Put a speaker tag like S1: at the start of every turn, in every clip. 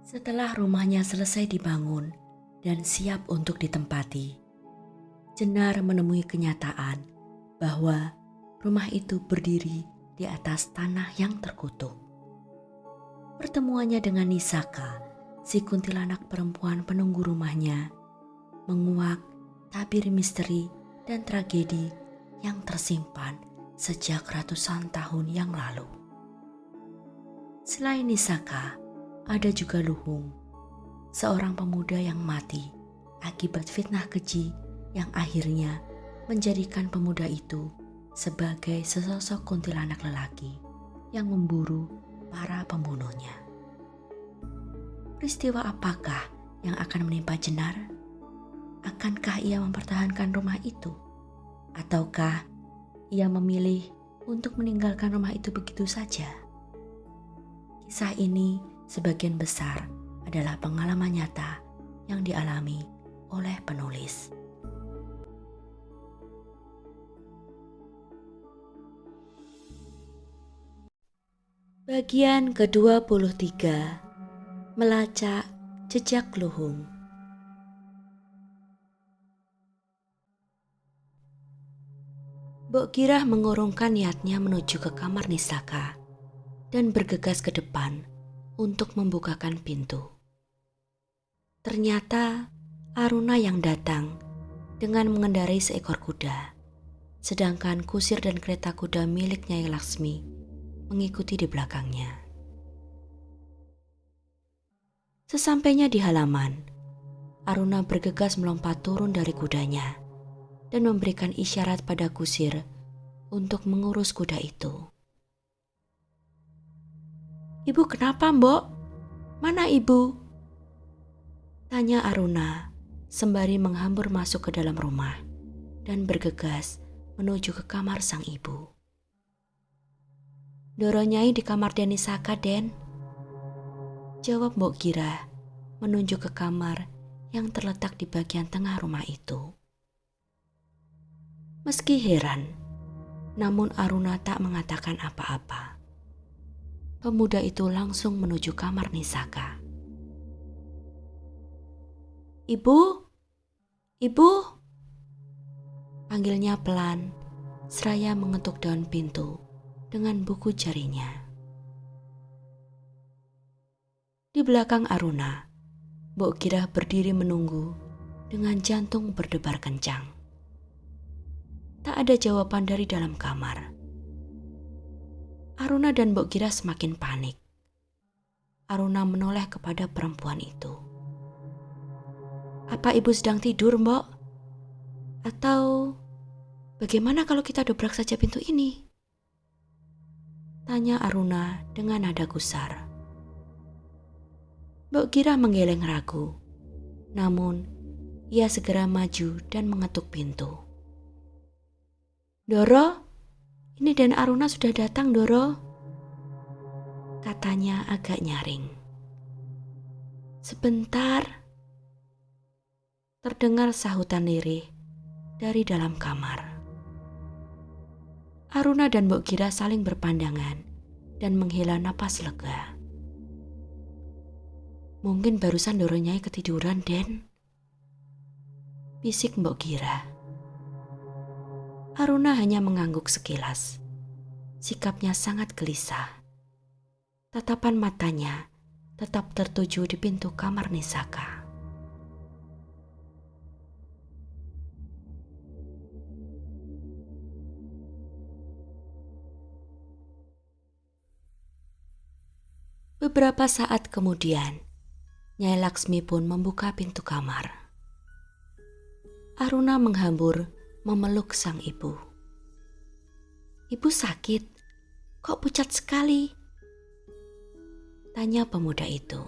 S1: Setelah rumahnya selesai dibangun dan siap untuk ditempati, Jenar menemui kenyataan bahwa rumah itu berdiri di atas tanah yang terkutuk. Pertemuannya dengan Nisaka, si kuntilanak perempuan penunggu rumahnya, menguak tabir misteri dan tragedi yang tersimpan sejak ratusan tahun yang lalu. Selain Nisaka, ada juga Luhung, seorang pemuda yang mati akibat fitnah keji yang akhirnya menjadikan pemuda itu sebagai sesosok kuntilanak lelaki yang memburu para pembunuhnya. Peristiwa apakah yang akan menimpa Jenar? Akankah ia mempertahankan rumah itu? Ataukah ia memilih untuk meninggalkan rumah itu begitu saja? Kisah ini sebagian besar adalah pengalaman nyata yang dialami oleh penulis. Bagian ke-23, melacak jejak Luhung. Mbok Girah mengurungkan niatnya menuju ke kamar Nisaka dan bergegas ke depan untuk membukakan pintu. Ternyata Aruna yang datang dengan mengendarai seekor kuda, sedangkan kusir dan kereta kuda milik Nyai Laksmi mengikuti di belakangnya. Sesampainya di halaman, Aruna bergegas melompat turun dari kudanya dan memberikan isyarat pada kusir untuk mengurus kuda itu. "Ibu kenapa, Mbok? Mana ibu?" tanya Aruna sembari menghambur masuk ke dalam rumah dan bergegas menuju ke kamar sang ibu. "Doro Nyai di kamar Nisaka, Den," jawab Mbok Girah menunjuk ke kamar yang terletak di bagian tengah rumah itu. Meski heran, namun Aruna tak mengatakan apa-apa. Pemuda itu langsung menuju kamar Nisaka. "Ibu, ibu," panggilnya pelan seraya mengetuk daun pintu dengan buku jarinya. Di belakang Aruna, Mbok Girah berdiri menunggu dengan jantung berdebar kencang. Tak ada jawaban dari dalam kamar. Aruna dan Mbok Girah semakin panik. Aruna menoleh kepada perempuan itu. "Apa ibu sedang tidur, Mbok? Atau bagaimana kalau kita dobrak saja pintu ini?" tanya Aruna dengan nada gusar. Mbok Girah menggeleng ragu, namun ia segera maju dan mengetuk pintu. "Doro, ini Dan Aruna sudah datang, Doro," katanya agak nyaring. "Sebentar," terdengar sahutan lirih dari dalam kamar. Aruna dan Mbok Girah saling berpandangan dan menghela napas lega. "Mungkin barusan Doro Nyai ketiduran, Den," bisik Mbok Girah. Aruna hanya mengangguk sekilas. Sikapnya sangat gelisah. Tatapan matanya tetap tertuju di pintu kamar Nisaka. Beberapa saat kemudian, Nyai Laksmi pun membuka pintu kamar. Aruna menghambur memeluk sang ibu. "Ibu sakit? Kok pucat sekali?" tanya pemuda itu.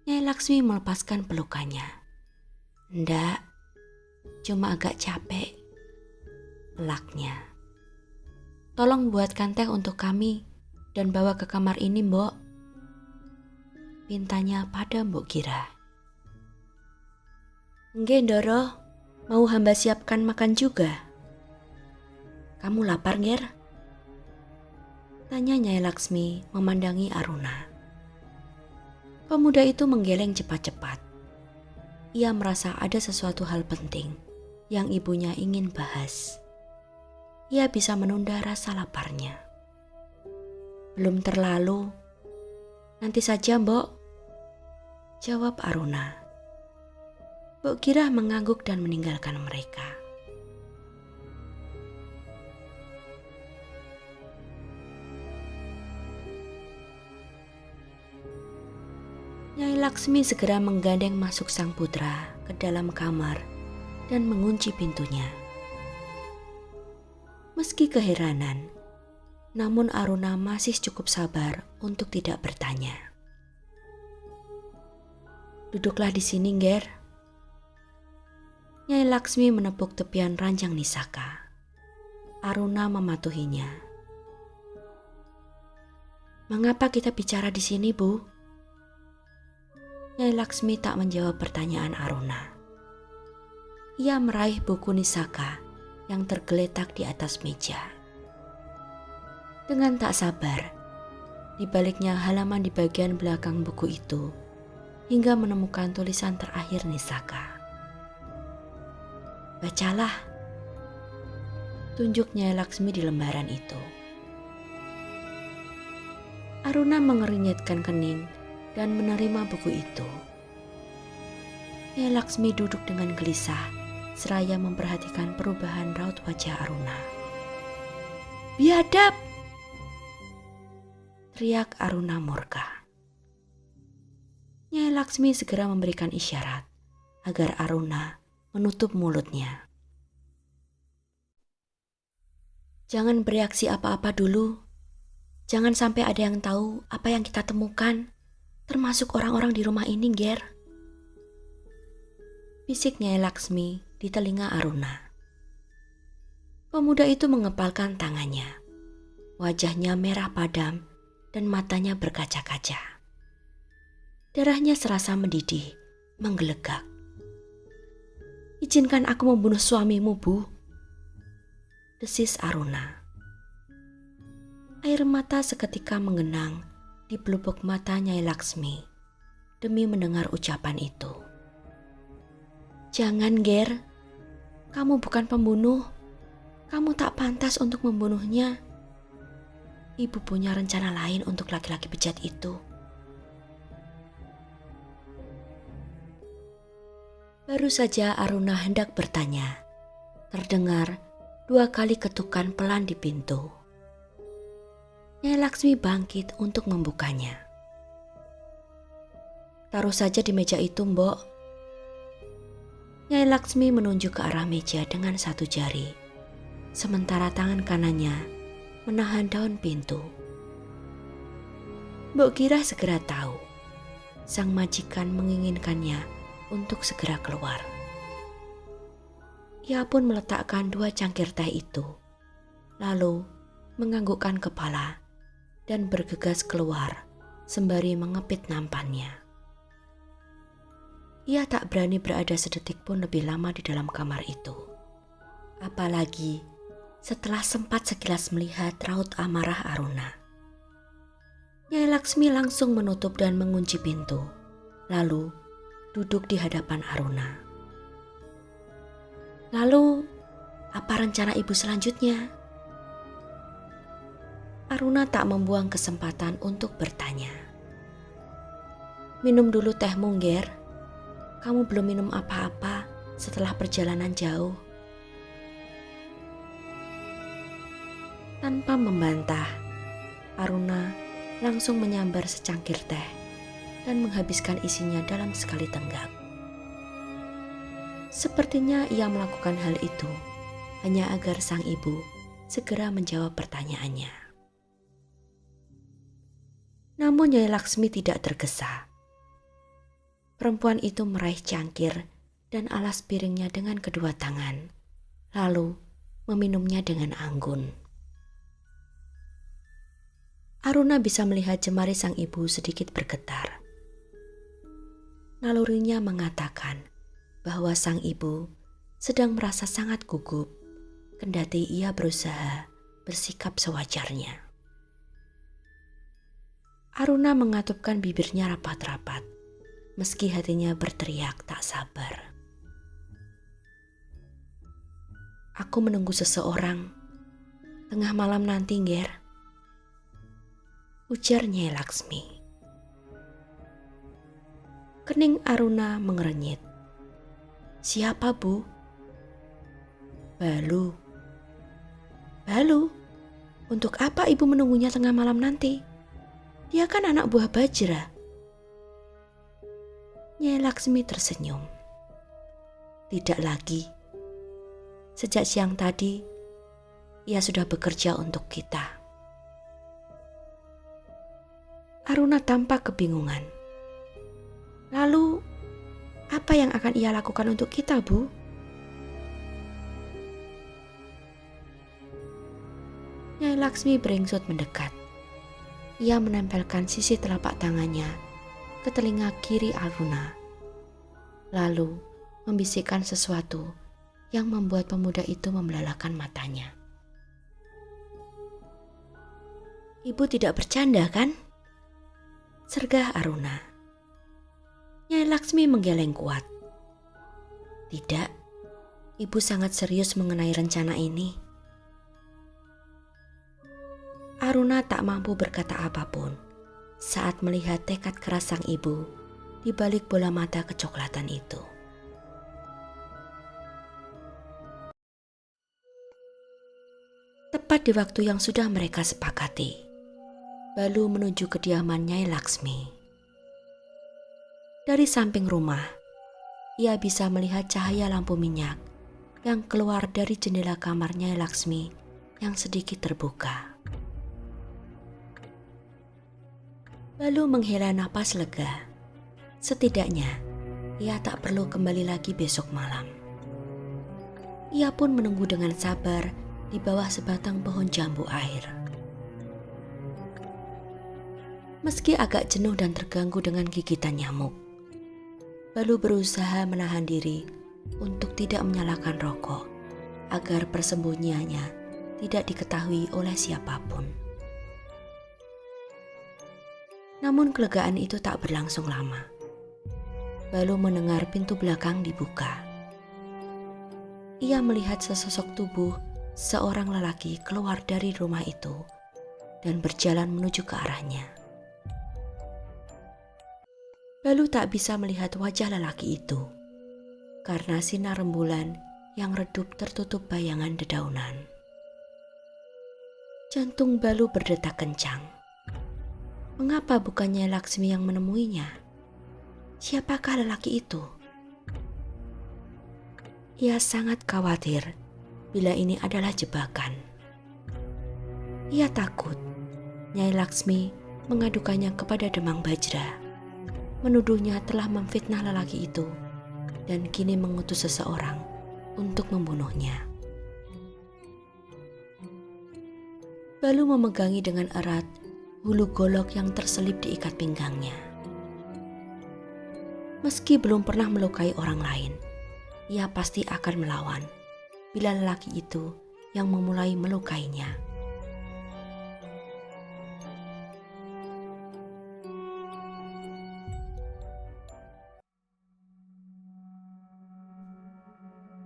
S1: Nyai Laksmi melepaskan pelukannya. "Ndak, cuma agak capek," pelaknya. "Tolong buatkan teh untuk kami dan bawa ke kamar ini, Mbok," pintanya pada Mbok Girah. "Nggih, Ndoro. Mau hamba siapkan makan juga?" "Kamu lapar, Nger?" tanya Nyai Laksmi memandangi Aruna. Pemuda itu menggeleng cepat-cepat. Ia merasa ada sesuatu hal penting yang ibunya ingin bahas. Ia bisa menunda rasa laparnya. Belum terlalu. Nanti saja, Mbok, jawab Aruna. Mbok Girah mengangguk dan meninggalkan mereka. Nyai Laksmi segera menggandeng masuk sang putra ke dalam kamar dan mengunci pintunya. Meski keheranan, namun Aruna masih cukup sabar untuk tidak bertanya. Duduklah di sini, Ger. Nyai Laksmi menepuk tepian ranjang Nisaka. Aruna mematuhinya. Mengapa kita bicara di sini, Bu? Nyai Laksmi tak menjawab pertanyaan Aruna. Ia meraih buku Nisaka yang tergeletak di atas meja. Dengan tak sabar, di baliknya halaman di bagian belakang buku itu, hingga menemukan tulisan terakhir Nisaka. Bacalah, tunjuk Nyai Laksmi di lembaran itu. Aruna mengernyitkan kening dan menerima buku itu. Nyai Laksmi duduk dengan gelisah, seraya memperhatikan perubahan raut wajah Aruna. Biadab! Teriak Aruna murka. Nyai Laksmi segera memberikan isyarat agar Aruna menutup mulutnya. Jangan bereaksi apa-apa dulu. Jangan sampai ada yang tahu apa yang kita temukan, termasuk orang-orang di rumah ini, Ger. Bisik Nyai Laksmi di telinga Aruna. Pemuda itu mengepalkan tangannya. Wajahnya merah padam dan matanya berkaca-kaca. Darahnya serasa mendidih, menggelegak. Izinkan aku membunuh suamimu, Bu, desis Aruna. Air mata seketika menggenang di pelupuk mata Nyai Laksmi demi mendengar ucapan itu. Jangan, Ger. Kamu bukan pembunuh. Kamu tak pantas untuk membunuhnya. Ibu punya rencana lain untuk laki-laki bejat itu. Baru saja Aruna hendak bertanya, terdengar 2 kali ketukan pelan di pintu. Nyai Laksmi bangkit untuk membukanya. Taruh saja di meja itu, Mbok. Nyai Laksmi menunjuk ke arah meja dengan 1 jari, sementara tangan kanannya menahan daun pintu. Mbok Girah segera tahu, sang majikan menginginkannya untuk segera keluar. Ia pun meletakkan 2 cangkir teh itu, lalu menganggukkan kepala dan bergegas keluar sembari mengepit nampannya. Ia tak berani berada sedetik pun lebih lama di dalam kamar itu. Apalagi setelah sempat sekilas melihat raut amarah Aruna. Nyai Laksmi langsung menutup dan mengunci pintu, lalu duduk di hadapan Aruna. Lalu, apa rencana ibu selanjutnya? Aruna tak membuang kesempatan untuk bertanya. Minum dulu tehmu, Ger. Kamu belum minum apa-apa setelah perjalanan jauh. Tanpa membantah, Aruna langsung menyambar secangkir teh dan menghabiskan isinya dalam sekali tenggak. Sepertinya ia melakukan hal itu hanya agar sang ibu segera menjawab pertanyaannya. Namun Nyai Laksmi tidak tergesa. Perempuan itu meraih cangkir dan alas piringnya dengan kedua tangan, lalu meminumnya dengan anggun. Aruna bisa melihat jemari sang ibu sedikit bergetar. Nalurinya mengatakan bahwa sang ibu sedang merasa sangat gugup, kendati ia berusaha bersikap sewajarnya. Aruna mengatupkan bibirnya rapat-rapat, meski hatinya berteriak tak sabar. Aku menunggu seseorang tengah malam nanti, Nger, ujar Nyai Laksmi. Kening Aruna mengernyit. Siapa, Bu? Balu. Balu? Untuk apa ibu menunggunya tengah malam nanti? Dia kan anak buah Bajra. Nyai Laksmi tersenyum. Tidak lagi. Sejak siang tadi, ia sudah bekerja untuk kita. Aruna tampak kebingungan. Lalu, apa yang akan ia lakukan untuk kita, Bu? Nyai Laksmi beringsut mendekat. Ia menempelkan sisi telapak tangannya ke telinga kiri Aruna. Lalu, membisikkan sesuatu yang membuat pemuda itu membelalakan matanya. Ibu tidak bercanda, kan? Sergah Aruna. Nyai Laksmi menggeleng kuat. Tidak, ibu sangat serius mengenai rencana ini. Aruna tak mampu berkata apapun saat melihat tekad keras sang ibu di balik bola mata kecoklatan itu. Tepat di waktu yang sudah mereka sepakati, Balu menuju kediaman Nyai Laksmi. Dari samping rumah, ia bisa melihat cahaya lampu minyak yang keluar dari jendela kamar Nyai Laksmi yang sedikit terbuka. Balu menghela napas lega. Setidaknya, ia tak perlu kembali lagi besok malam. Ia pun menunggu dengan sabar di bawah sebatang pohon jambu air. Meski agak jenuh dan terganggu dengan gigitan nyamuk, Balu berusaha menahan diri untuk tidak menyalakan rokok agar persembunyiannya tidak diketahui oleh siapapun. Namun kelegaan itu tak berlangsung lama. Balu mendengar pintu belakang dibuka. Ia melihat sesosok tubuh seorang lelaki keluar dari rumah itu dan berjalan menuju ke arahnya. Balu tak bisa melihat wajah lelaki itu karena sinar rembulan yang redup tertutup bayangan dedaunan. Jantung Balu berdetak kencang. Mengapa bukannya Laksmi yang menemuinya? Siapakah lelaki itu? Ia sangat khawatir bila ini adalah jebakan. Ia takut Nyai Laksmi mengadukannya kepada Demang Bajra, menuduhnya telah memfitnah lelaki itu dan kini mengutus seseorang untuk membunuhnya. Balu memegangi dengan erat hulu golok yang terselip di ikat pinggangnya. Meski belum pernah melukai orang lain, ia pasti akan melawan bila lelaki itu yang memulai melukainya.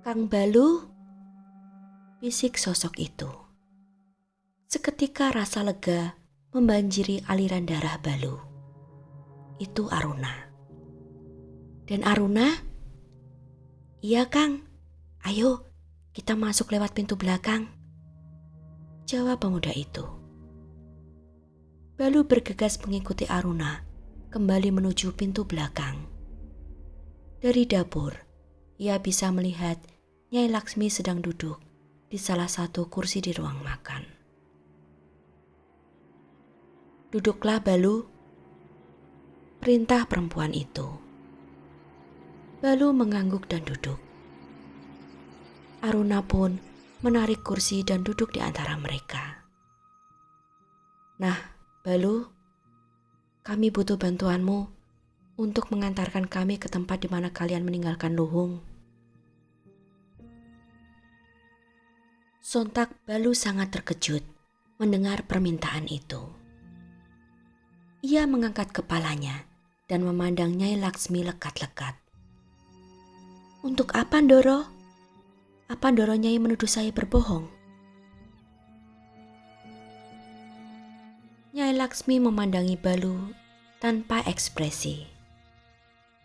S1: Kang Balu, bisik sosok itu. Seketika rasa lega membanjiri aliran darah Balu. Itu Aruna. Dan Aruna? Iya, Kang. Ayo, kita masuk lewat pintu belakang, jawab pemuda itu. Balu bergegas mengikuti Aruna kembali menuju pintu belakang. Dari dapur, ia bisa melihat Nyai Laksmi sedang duduk di salah satu kursi di ruang makan. Duduklah, Balu, perintah perempuan itu. Balu mengangguk dan duduk. Aruna pun menarik kursi dan duduk di antara mereka. Nah, Balu, kami butuh bantuanmu untuk mengantarkan kami ke tempat di mana kalian meninggalkan Luhung. Sontak Balu sangat terkejut mendengar permintaan itu. Ia mengangkat kepalanya dan memandang Nyai Laksmi lekat-lekat. Untuk apa, Ndoro? Apa Ndoro Nyai menuduh saya berbohong? Nyai Laksmi memandangi Balu tanpa ekspresi.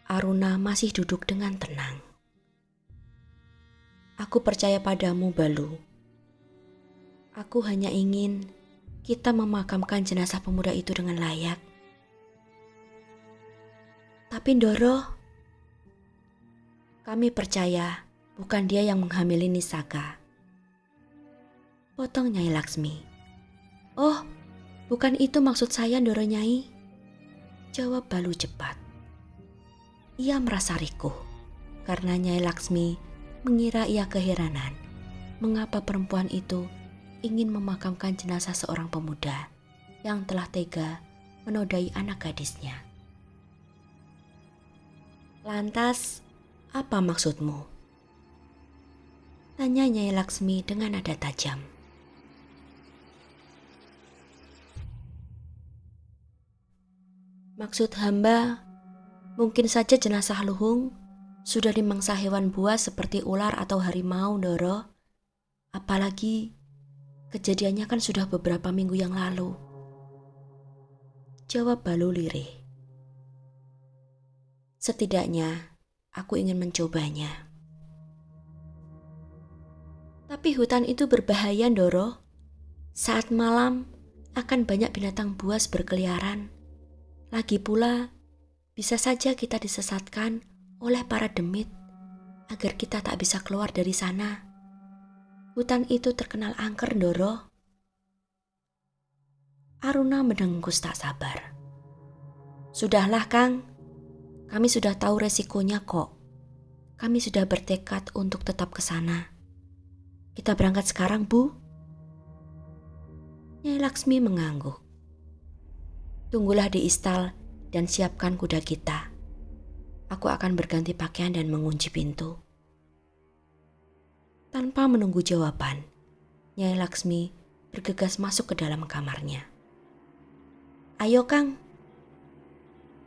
S1: Aruna masih duduk dengan tenang. Aku percaya padamu, Balu. Aku hanya ingin kita memakamkan jenazah pemuda itu dengan layak. Tapi Ndoro, kami percaya bukan dia yang menghamili Nisaka. Potong Nyai Laksmi. Oh, bukan itu maksud saya, Ndoro Nyai. Jawab Balu cepat. Ia merasa rikuh karena Nyai Laksmi mengira ia keheranan mengapa perempuan itu ingin memakamkan jenazah seorang pemuda yang telah tega menodai anak gadisnya. Lantas, apa maksudmu? Tanya Nyai Laksmi dengan nada tajam. Maksud hamba, mungkin saja jenazah Luhung sudah dimangsa hewan buas seperti ular atau harimau, Ndoro. Apalagi kejadiannya kan sudah beberapa minggu yang lalu. Jawab Balu lirih. Setidaknya aku ingin mencobanya. Tapi hutan itu berbahaya, Ndoro. Saat malam akan banyak binatang buas berkeliaran. Lagi pula, bisa saja kita disesatkan oleh para demit agar kita tak bisa keluar dari sana. Hutan itu terkenal angker, Ndoro. Aruna mendengus tak sabar. Sudahlah, Kang. Kami sudah tahu resikonya kok. Kami sudah bertekad untuk tetap ke sana. Kita berangkat sekarang, Bu. Nyai Laksmi mengangguk. Tunggulah di istal dan siapkan kuda kita. Aku akan berganti pakaian dan mengunci pintu. Tanpa menunggu jawaban, Nyai Laksmi bergegas masuk ke dalam kamarnya. Ayo, Kang,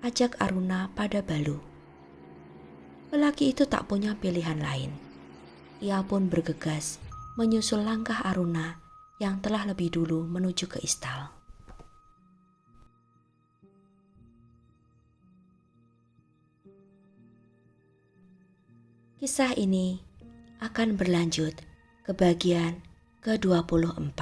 S1: ajak Aruna pada Balu. Lelaki itu tak punya pilihan lain. Ia pun bergegas menyusul langkah Aruna yang telah lebih dulu menuju ke istal. Kisah ini akan berlanjut ke bagian ke-24.